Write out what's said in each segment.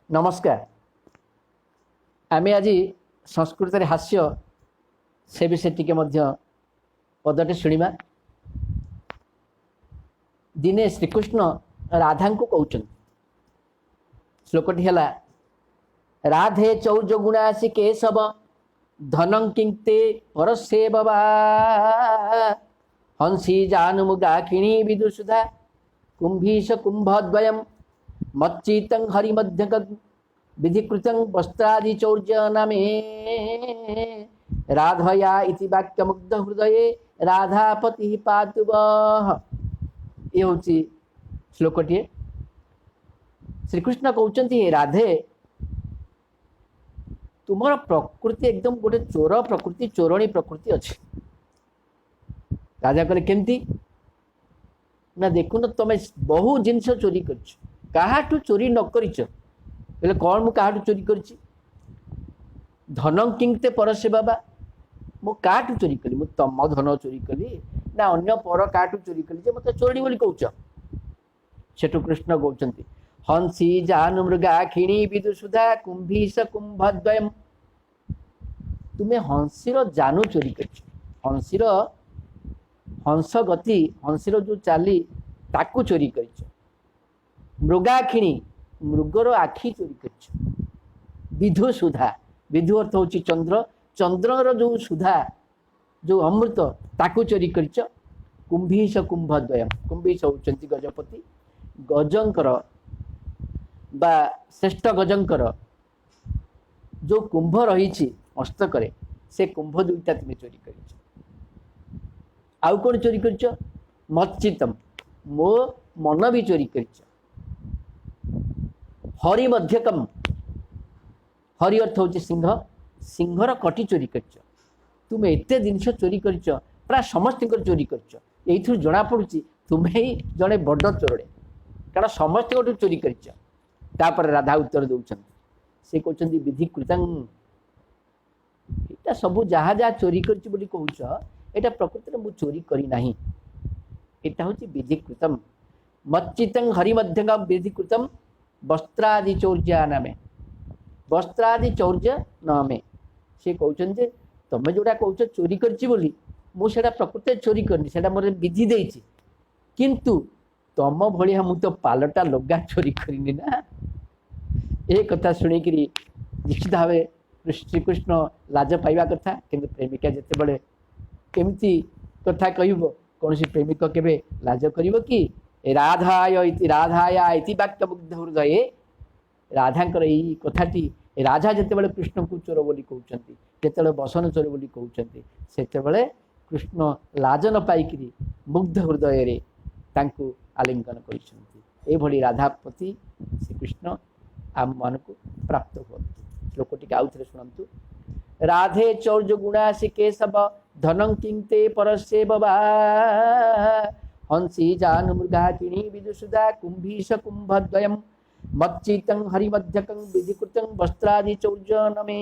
नमस्कार। आम आज संस्कृत हास्य से विषय टी पदटे शुणा। दिने श्रीकृष्ण राधा को कहते श्लोकटी है राधे चौज गुणासी केशव धनं किंते परसे बबा हंसी जानुमुगाखिणी विदुषुधा कुंभीश कुंभद्वयम् मच्चितं हरिमध्यक विधिकृतं वस्त्रादि चौर्यनमे राधया इति वाक्यमुग्ध हृदये राधापति पातु वः। ये हूँ श्लोकटी। श्रीकृष्ण कहते राधे तुमर प्रकृति एकदम गोटे चोर प्रकृति चोरणी प्रकृति अच्छी। राजा कहले केमती ना देखुन तुम बहु जिनस चोरी कर चोरी न कर कौन मु चोरी कर धन किंगते परसे बाबा मु काटू चोरी कली मु तम धन चोरी कली ना अन्य पर काटू चोरी कली जे मत चोरी बोली कहूच। सेठु कृष्ण कहते हंसी जानु मृगाखिणी विदुषुधा कुंभीश कुंभद्वयम् तुम्हें हंसीर जानू चोरी कर हंसीर हंस गति हंसीर जो चाली ताकू चोरी कर मृगाखिणी मृगर आखि चोरी कर विधु सुधा विधु अर्थ हूँ चंद्र चंद्रर जो सुधा जो अमृत ताकू चोरी कर कुंभीश कुंभद्वयम् कुंभीश होती गजपति गजंकर बा श्रेष्ठ गजंकर जो कुंभ रही मस्तक से कुंभ दुईटा तुम्हें चोरी कर आउ कौन चोरी कर मच्चितम मो मन भी चोरी कर हरि मध्यकम हरि अर्थ हूँ सिंह सिंहर कटी चोरी कर तुम्हें एत जिनस चोरी कर प्राय समस्त चोरी कर जना पड़ी तुम्हें ही जड़े बड़ चोरड़े कारण समस्त चोरी कर राधा उत्तर दौरान से कहते विधिकृतं यहाँ सब जहाँ जहाँ चोरी कर कहूच यहाँ प्रकृति में चोरी करना यहाँ हूँ विधिकृतं मच्चितं हरिमध्यक विधिकृतं वस्त्रादि चौर्या नामे वस्त्रादि चौर्य नामे से कहते तुम जोड़ा कौच चोरी करी मुझे प्रकृति चोरी करनी मोर विधि देती किंतु तम भाया मु तो पालटा लगा चोरी करनी ना। ये कथा शुणिक निश्चित भाव श्रीकृष्ण लाज पाइबा कथा किंतु प्रेमिका जिते बड़े केमती कथा कह कौन प्रेमिक केवे लाज कर कि राधाया इति वाक्यमुग्ध हृदय राधांकर यही कथाटी राधा जिते बड़े कृष्ण को चोर बोली कहते जिते बसन चोर बोली कहते से कृष्ण लाज न पाइक मुग्ध हृदय रे तांको आलिंगन कर राधापति श्रीकृष्ण आम मान को प्राप्त हो। श्लोकटी आउ थे शुणु राधे चौर्ज गुणासी केशव धनं किंते परसे बबा हंसी जानु मृगाकिणी विदुषुधा कुंभीश कुंभद्वयम् मच्चितं हरिमध्यकं विधिकृतं वस्त्रादि चौर्यनमे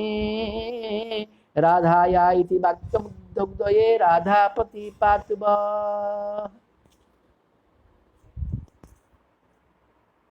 राधाया इति वाक्यमुग्धये राधापति पातु वः।